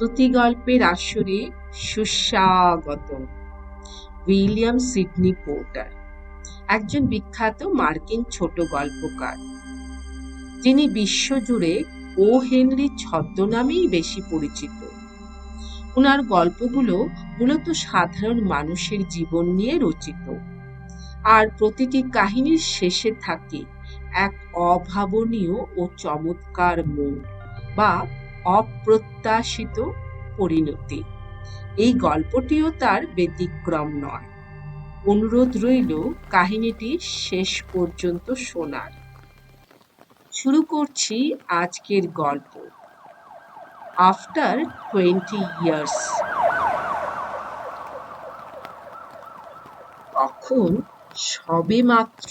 শ্রুতি গল্পের আসরে সুস্বাগত। William Sydney porter একজন বিখ্যাত মার্কিন ছোট গল্পকার, যিনি বিশ্বজুড়ে ও হেনরি ছদ্মনামেই বেশি পরিচিত। ওনার গল্পগুলো মূলত সাধারণ মানুষের জীবন নিয়ে রচিত, আর প্রতিটি কাহিনীর শেষে থাকে এক অভাবনীয় ও চমৎকার মোড় বা অপ্রত্যাশিত পরিণতি। এই গল্পটিও তার ব্যতিক্রম নয়। অনুরোধ রইল কাহিনীটি শেষ পর্যন্ত শোনার। শুরু করছি আজকের গল্প, আফটার 20 years। তখন সবে মাত্র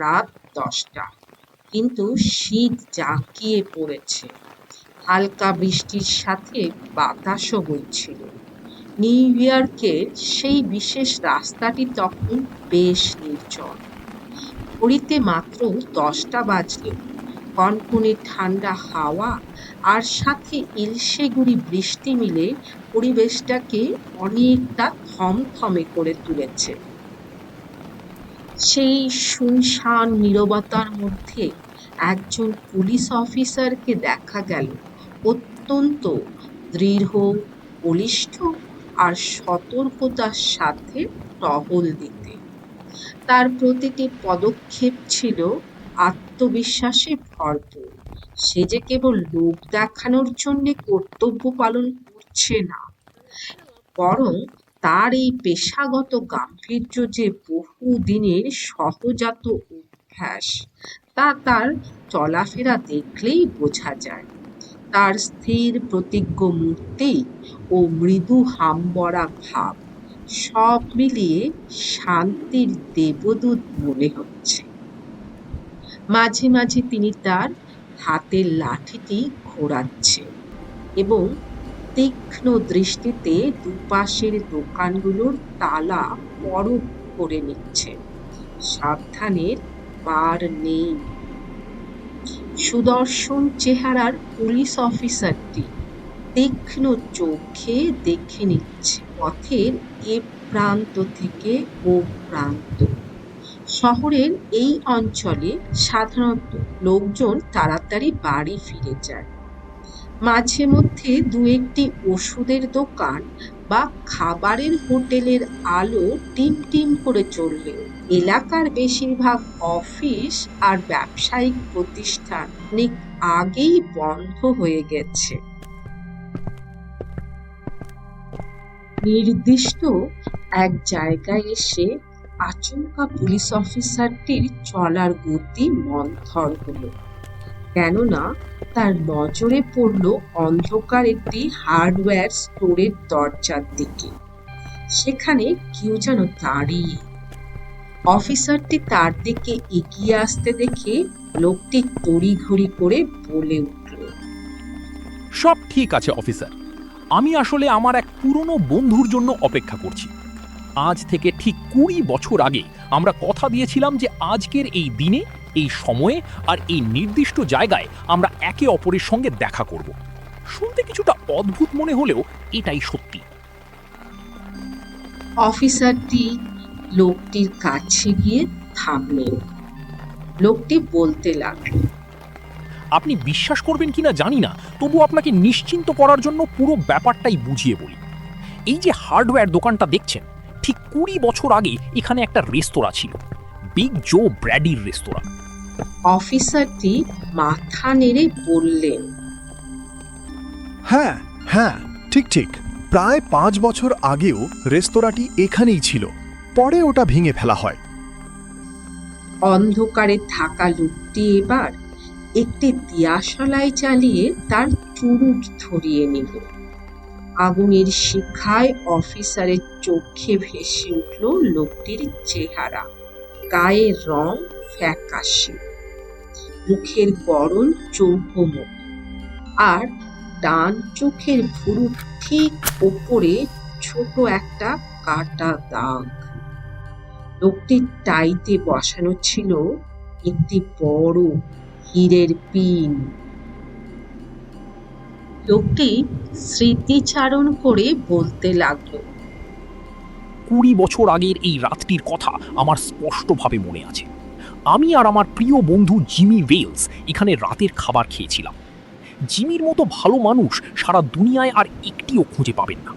রাত 10টা, কিন্তু শীত জাঁকিয়ে পড়েছে। হালকা বৃষ্টির সাথে বাতাসও বইছিল। নিউ ইয়র্কের সেই বিশেষ রাস্তাটি তখন বেশ নির্জন। ঘড়িতে মাত্র 10টা বাজলেও কনকনে ঠান্ডা হাওয়া আর সাথে ইলশে গুঁড়ি বৃষ্টি মিলে পরিবেশটাকে অনেকটা থমথমে করে তুলেছে। সেই শুনশান নীরবতার মধ্যে একজন পুলিশ অফিসারকে দেখা গেল অত্যন্ত দৃঢ়, বলিষ্ঠ আর সতর্কতার সাথে টহল দিতে। তার প্রতিটি পদক্ষেপ ছিল আত্মবিশ্বাসে ভরপুর। সে যে কেবল লোক দেখানোর জন্য কর্তব্য পালন করছে না, বরং তার এই পেশাগত গাম্ভীর্য যে বহু দিনের সহজাত অভ্যাস, তা তার চলাফেরা দেখলেই বোঝা যায়। তার স্থির প্রতিজ্ঞ মূর্তি ও মৃদু হামবড়া ভাব সব মিলিয়ে শান্তির দেবদূত মনে হচ্ছে। মাঝে মাঝে তিনি তার হাতের লাঠিটি ঘোরাচ্ছেন এবং তীক্ষ্ণ দৃষ্টিতে দুপাশের দোকানগুলোর তালা পরখ করে নিচ্ছেন। সাবধানের বার নেই। সুদর্শন চেহারার পুলিশ অফিসারটি তীক্ষ্ণ চোখে দেখে নিচ্ছে পথের এ প্রান্ত থেকে ও প্রান্ত। শহরের এই অঞ্চলে সাধারণত লোকজন তাড়াতাড়ি বাড়ি ফিরে যায়। মাঝে মধ্যে দু একটি ওষুধের দোকান বা খাবারের হোটেলের আলো টিম টিম করে চললেও এলাকার বেশিরভাগ অফিস আর ব্যবসায়িক প্রতিষ্ঠান অনেক আগেই বন্ধ হয়ে গেছে। নির্দিষ্ট এক জায়গায় এসে আচমকা পুলিশ অফিসারটির চলার গতি মন্থর হলো, কেননা তার নজরে পড়ল অন্ধকার একটি হার্ডওয়্যার স্টোরের দরজার দিকে। সেখানে কেউ যেন দাঁড়িয়ে। অফিসারটি তার দিকে এগিয়ে আসতে দেখে লোকটি তড়িঘড়ি করে বলে উঠল, সব ঠিক আছে অফিসার, আমি আসলে আমার এক পুরনো বন্ধুর জন্য অপেক্ষা করছি। আজ থেকে ঠিক 20 বছর আগে আমরা কথা দিয়েছিলাম যে আজকের এই দিনে, এই সময়ে আর এই নির্দিষ্ট জায়গায় আমরা একে অপরের সঙ্গে দেখা করব। শুনতে কিছুটা অদ্ভুত মনে হলেও এটাই সত্যি। অফিসারটি লোকটির কাছে গিয়ে থামলেন। লোকটি বলতে লাগল, আপনি বিশ্বাস করবেন কিনা জানি না, তবু আপনাকে নিশ্চিন্ত করার জন্য পুরো ব্যাপারটাই বুঝিয়ে বলি। এই যে হার্ডওয়্যার দোকানটা দেখছেন, ঠিক 20 বছর আগে এখানে একটা রেস্তোরাঁ ছিল, বিগ জো ব্র্যাডির রেস্তোরাঁ। অফিসারটি মাথা নেড়ে বললেন, হ্যাঁ হ্যাঁ, ঠিক ঠিক, প্রায় 5 বছর আগেও রেস্তোরাঁটি এখানেই ছিল, পরে ওটা ভেঙে ফেলা হয়। অন্ধকারে থাকা লোকটি এবার একটি দিয়াশালাই চালিয়ে তার চুরুট ধরিয়ে নিল। আগুনের শিখায় অফিসারের চোখে ভেসে উঠল লোকটির চেহারা। গায়ের রং ফ্যাকাশে, মুখের গড়ন চৌকো মুখ, আর ডান চোখের ভুরুর ঠিক ওপরে ছোট একটা কাটা দাগ। লোকটির টাইতে বসানো ছিল একটি বড় হীরের পিন। লোকটি স্মৃতিচারণ করে বলতে লাগলো। 20 বছর আগের এই রাতটির কথা আমার স্পষ্টভাবে মনে আছে। আমি আর আমার প্রিয় বন্ধু জিমি ওয়েলস এখানে রাতের খাবার খেয়েছিলাম। জিমির মতো ভালো মানুষ সারা দুনিয়ায় আর একটিও খুঁজে পাবেন না।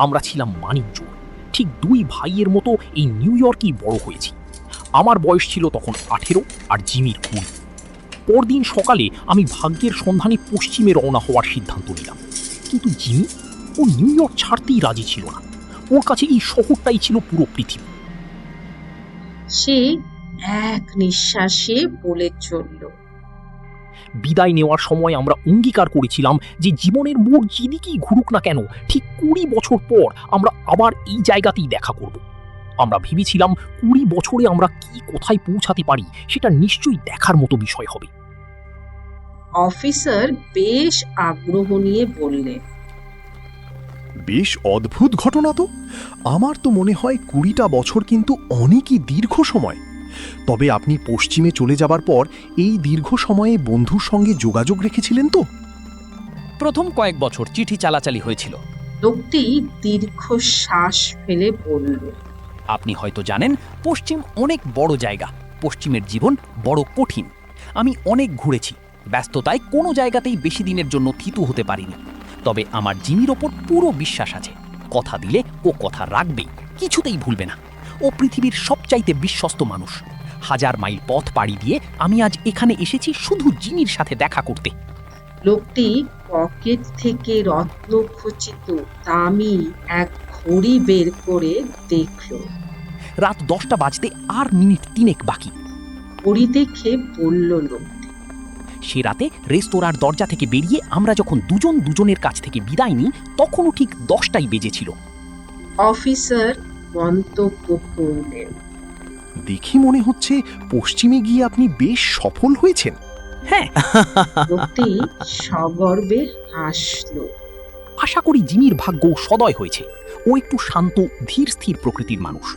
আমরা ছিলাম মানিকজোড়, ঠিক দুই ভাইয়ের মতো এই নিউ ইয়র্কেই বড় হয়েছি। আমার বয়স ছিল তখন 18 আর জিমির 20। পরদিন সকালে আমি ভাগ্যের সন্ধানে পশ্চিমে রওনা হওয়ার সিদ্ধান্ত নিলাম, কিন্তু জিমি ও নিউ ইয়র্ক ছাড়তেই রাজি ছিল না। ওর কাছে এই শহরটাই ছিল পুরো পৃথিবী। সে এক নিঃশ্বাসে বলে চলল। বিদায় নেওয়ার সময় আমরা অঙ্গীকার করেছিলাম যে জীবনের মোড় যেদিকেই ঘুরুক না কেন, ঠিক 20 বছর পর আমরা আবার এই জায়গাতেই দেখা করব। আমরা ভেবেছিলাম 20 বছরে আমরা কি কোথায় পৌঁছাতে পারি সেটা নিশ্চয়ই দেখার মতো বিষয় হবে। অফিসার বেশ আগ্রহ নিয়ে বললেন, বেশ অদ্ভুত ঘটনা তো। আমার তো মনে হয় 20টা বছর কিন্তু অনেকই দীর্ঘ সময়। তবে আপনি পশ্চিমে চলে যাবার পর এই দীর্ঘ সময়ে বন্ধুর সঙ্গে যোগাযোগ রেখেছিলেন তো? প্রথম কয়েক বছর চিঠি চালাচালি হয়েছিল। লোকটি দীর্ঘশ্বাস ফেলে বলল, আপনি হয়তো জানেন, পশ্চিম অনেক বড় জায়গা, পশ্চিমের জীবন বড় কঠিন। আমি অনেক ঘুরেছি, ব্যস্ততায় কোনো জায়গাতেই বেশি দিনের জন্য থিতু হতে পারিনি। তবে আমার জিমির ওপর পুরো বিশ্বাস আছে। কথা দিলে ও কথা রাখবেই, কিছুতেই ভুলবে না। ও পৃথিবীর সবচাইতে বিশ্বস্ত মানুষ। 1000 মাইল পথ পাড়ি দিয়ে আমি আজ এখানে এসেছি শুধু জিমির সাথে দেখা করতে। লোকটি পকেট থেকে রত্নখচিত দামি এক ঘড়ি বের করে দেখল। রাত 10টা বাজতে আর মিনিট 3 বাকি। ঘড়ি দেখে বলল লোকটি, সে রাতে রেস্তোরাঁর দরজা থেকে বেরিয়ে আমরা যখন দুজন দুজনের কাছ থেকে বিদায় নিই, তখনও ঠিক 10টাই বেজেছিল। অফিসার মন্তব্য করলেন, দেখে মনে হচ্ছে পশ্চিমে গিয়ে আপনি বেশ সফল হয়েছেন। হ্যাঁ, লোকটি সগর্বে হাসল। আশা করি জিমির ভাগ্য সদয় হয়েছে। ও একটু শান্ত, ধীর স্থির প্রকৃতির মানুষ।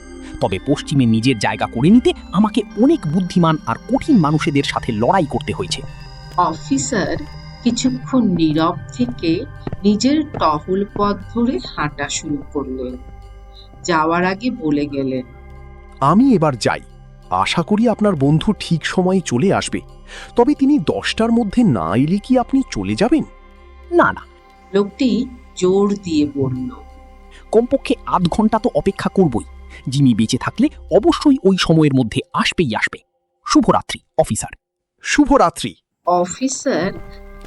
তবে পশ্চিমে নিজের জায়গা করে নিতে আমাকে অনেক বুদ্ধিমান আর কঠিন মানুষদের সাথে লড়াই করতে হয়েছে। অফিসার কিছুক্ষণ নীরব থেকে নিজের টহল পথ ধরে হাঁটা শুরু করলেন। যাওয়ার আগে বলে গেলেন, আমি এবার যাই। আশা করি আপনার বন্ধু ঠিক সময়ে চলে আসবে। তবে তিনি 10টার মধ্যে না এলে কি আপনি চলে যাবেন? না না, লোকটি জোর দিয়ে বলল, কমপক্ষে আধ ঘন্টা তো অপেক্ষা করবই। জিমি বেঁচে থাকলে অবশ্যই ওই সময়ের মধ্যে আসবেই আসবে। শুভরাত্রি অফিসার। শুভরাত্রি। অফিসার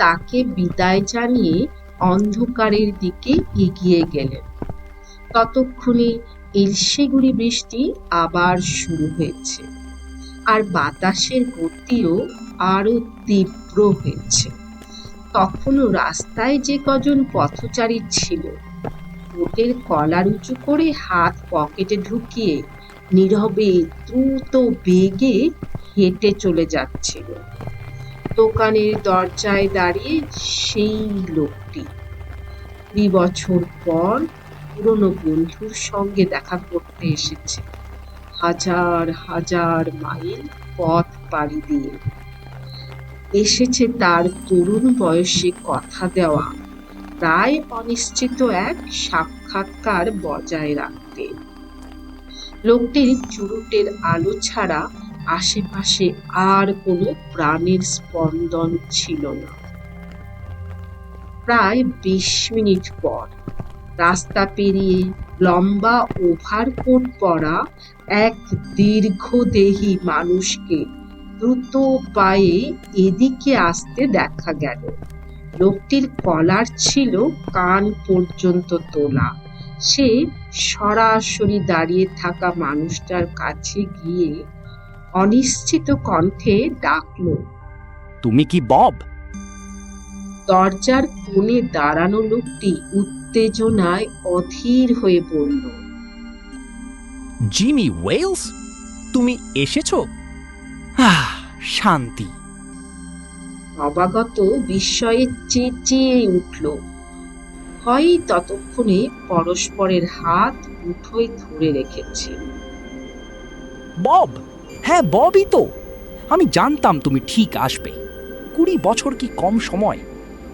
তাকে বিদায় জানিয়ে অন্ধকারের দিকে এগিয়ে গেলেন। ততক্ষণে ইলশেগুড়ি বৃষ্টি আবার শুরু হয়েছে, আর বাতাসের গতিও আরো তীব্র হয়েছে। তখনও রাস্তায় যে কজন পথচারী ছিল, কোটের কলার উঁচু করে হাত পকেটে ঢুকিয়ে নীরবে দ্রুত বেগে হেঁটে চলে যাচ্ছিল। দোকানের দরজায় দাঁড়িয়ে সেই লোকটি 2 বছর পর পুরনো বন্ধুর সঙ্গে দেখা করতে এসেছে, হাজার হাজার মাইল পথ পাড়ি দিয়ে এসেছে তার তরুণ বয়সে কথা দেওয়া প্রায় অনিশ্চিত এক সাক্ষাৎকার বজায় রাখতে। লোকটির চুরুটের আলো ছাড়া আশেপাশে আর কোনো প্রাণের স্পন্দন ছিল না। প্রায় 20 মিনিট পর রাস্তা পেরিয়ে লম্বা ওভারকোট পরা এক দীর্ঘদেহী মানুষকে দ্রুত পায়ে এদিকে আসতে দেখা গেল। লোকটির কলার ছিল কান পর্যন্ত তোলা। সে সরাসরি দাঁড়িয়ে থাকা মানুষটার কাছে গিয়ে অনিশ্চিত কণ্ঠে ডাকল, তুমি কি বব? দরজার কোণে দাঁড়ানো লোকটি উত্তেজনায় অধীর হয়ে বলল, জিমি ওয়েলস, তুমি এসেছো? শান্তি। অবাগত বিস্ময়ে চেঁচিয়ে উঠল। হয় ততক্ষণে পরস্পরের হাত মুঠোয় ধরে রেখেছে। বব, হ্যাঁ ববই তো। আমি জানতাম তুমি ঠিক আসবে। 20 বছর কি কম সময়?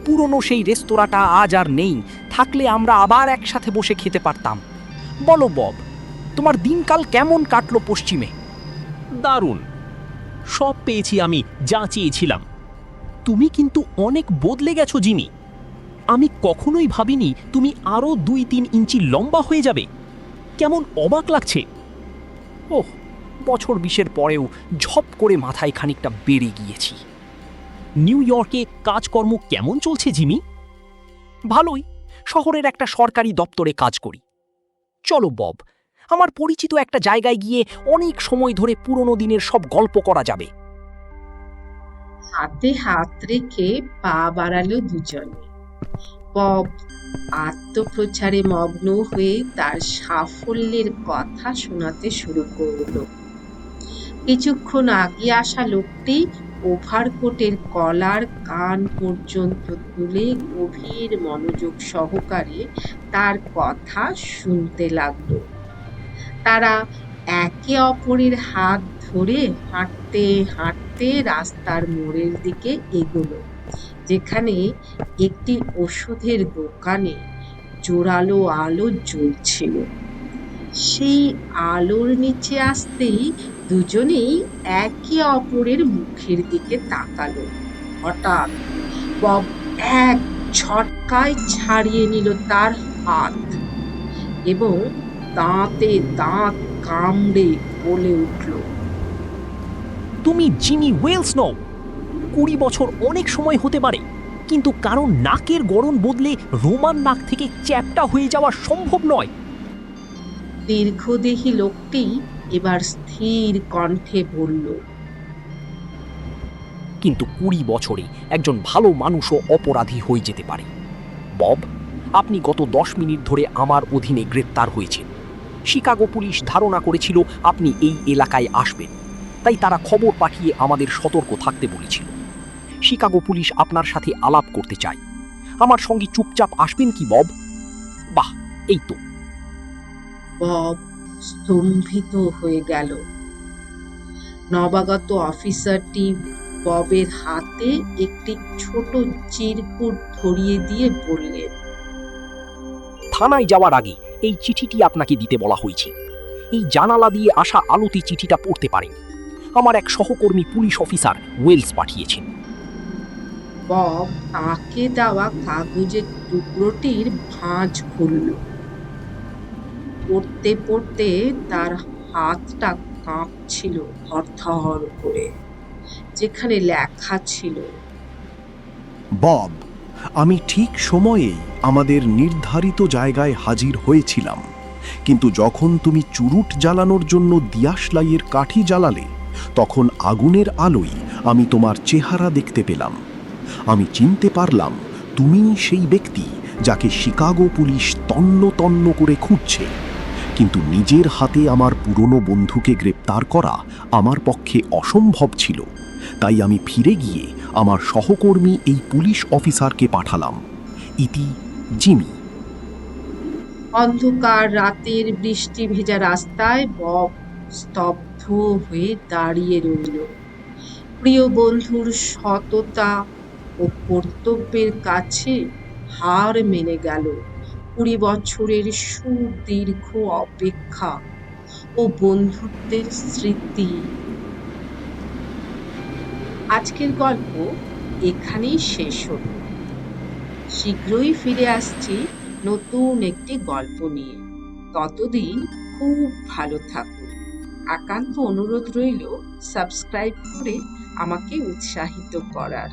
পুরনো সেই রেস্তোরাঁটা আজ আর নেই, থাকলে আমরা আবার একসাথে বসে খেতে পারতাম। বলো বব, তোমার দিনকাল কেমন কাটলো পশ্চিমে? দারুণ, সব পেয়েছি আমি যা চেয়েছিলাম। তুমি কিন্তু অনেক বদলে গেছো জিমি। আমি কখনোই ভাবিনি তুমি আরও 2-3 ইঞ্চি লম্বা হয়ে যাবে। কেমন অবাক লাগছে। ওহ, বছর 20-এর পরেও ঝপ করে মাথায় খানিকটা বেড়ে গিয়েছি। নিউ ইয়র্কে কাজকর্ম কেমন চলছে জিমি? ভালোই, শহরের একটা সরকারি দপ্তরে কাজ করি। চলো বব, আমার পরিচিত একটা জায়গায় গিয়ে অনেক সময় ধরে পুরনো দিনের সব গল্প করা যাবে। হাতে হাত রেখে পা বাড়ালো দুজনে। বব আত্মপ্রচারে মগ্ন হয়ে তার সাফল্যের কথা শোনাতে শুরু করলো। কিছুক্ষণ আগে আসা লোকটি ওভারকোটের কলার কান পর্যন্ত তুলে গভীর মনোযোগ সহকারে তার কথা শুনতে লাগলো। তারা একে অপরের হাত ধরে হাঁটতে হাঁটতে রাস্তার মোড়ের দিকে এগোলো, যেখানে একটি ওষুধের দোকানে জোরালো আলো জ্বলছিল। সেই আলোর নিচে আসতেই দুজনেই একে অপরের মুখের দিকে তাকালো। হঠাৎ বব এক ঝটকায় ছাড়িয়ে নিল তার হাত এবং দাঁতে দাঁত কামড়ে বলে উঠল, তুমি জিমি ওয়েলস নও। 20 বছর অনেক সময় হতে পারে, কিন্তু কারণ নাকের গড়ন বদলে রোমান নাক থেকে চ্যাপ্টা হয়ে যাওয়া সম্ভব নয়। দীর্ঘদেহী লোকটি এবার স্থির কণ্ঠে বলল, কিন্তু 20 বছরে একজন ভালো মানুষও অপরাধী হয়ে যেতে পারে। বব, আপনি গত 10 মিনিট ধরে আমার অধীনে গ্রেপ্তার হয়েছেন। শিকাগো পুলিশ ধারণা করেছিল আপনি এই এলাকায় আসবেন, তাই তারা খবর পাঠিয়ে আমাদের সতর্ক থাকতে বলেছিল। শিকাগো পুলিশ আপনার সাথে আলাপ করতে চায়। আমার সঙ্গে চুপচাপ আসবেন কি বব? বাহ, এই তো। বব স্তম্ভিত হয়ে গেল। নবাগত অফিসারটি ববের হাতে একটি ছোট চিরকুট ধরিয়ে দিয়ে বললেন, থানায় যাওয়ার আগে এই চিঠিটি আপনাকে দিতে বলা হয়েছে। এই জানালা দিয়ে আসা আলোতে চিঠিটা পড়তে পারেন। আমার এক সহকর্মী পুলিশ অফিসার ওয়েলস পাঠিয়েছেন। বব তাকে দেওয়া কাগজের টুকরোটির ভাঁজ খুলল। পড়তে পড়তে তার হাতটা কাঁপছিল হরথর করে। যেখানে লেখা ছিল, বব, আমি ঠিক সময়েই আমাদের নির্ধারিত জায়গায় হাজির হয়েছিলাম, কিন্তু যখন তুমি চুরুট জ্বালানোর জন্য দিয়াশলাইয়ের কাঠি জ্বালালে, তখন আগুনের আলোয় আমি তোমার চেহারা দেখতে পেলাম। আমি চিনতে পারলাম তুমিই সেই ব্যক্তি যাকে শিকাগো পুলিশ তন্ন তন্ন করে খুঁজছে। কিন্তু নিজের হাতে আমার পুরনো বন্ধুকে গ্রেপ্তার করা আমার পক্ষে অসম্ভব ছিল, তাই আমি ফিরে গিয়ে আমার সহকর্মী এই পুলিশ অফিসারকে পাঠালাম। ইতি, জিমি। অন্ধকার রাতের বৃষ্টি ভেজা রাস্তায় বব স্তব্ধ হয়ে দাঁড়িয়ে রইল। প্রিয় বন্ধুর সততা ও কর্তব্যের কাছে হার মেনে গেল 20 বছরের সুদীর্ঘ অপেক্ষা ও বন্ধুত্বের স্মৃতি। আজকের গল্প এখানেই শেষ হলো। শীঘ্রই ফিরে আসছি নতুন একটি গল্প নিয়ে। ততদিন খুব ভালো থাকুন। একান্ত অনুরোধ রইল সাবস্ক্রাইব করে আমাকে উৎসাহিত করার।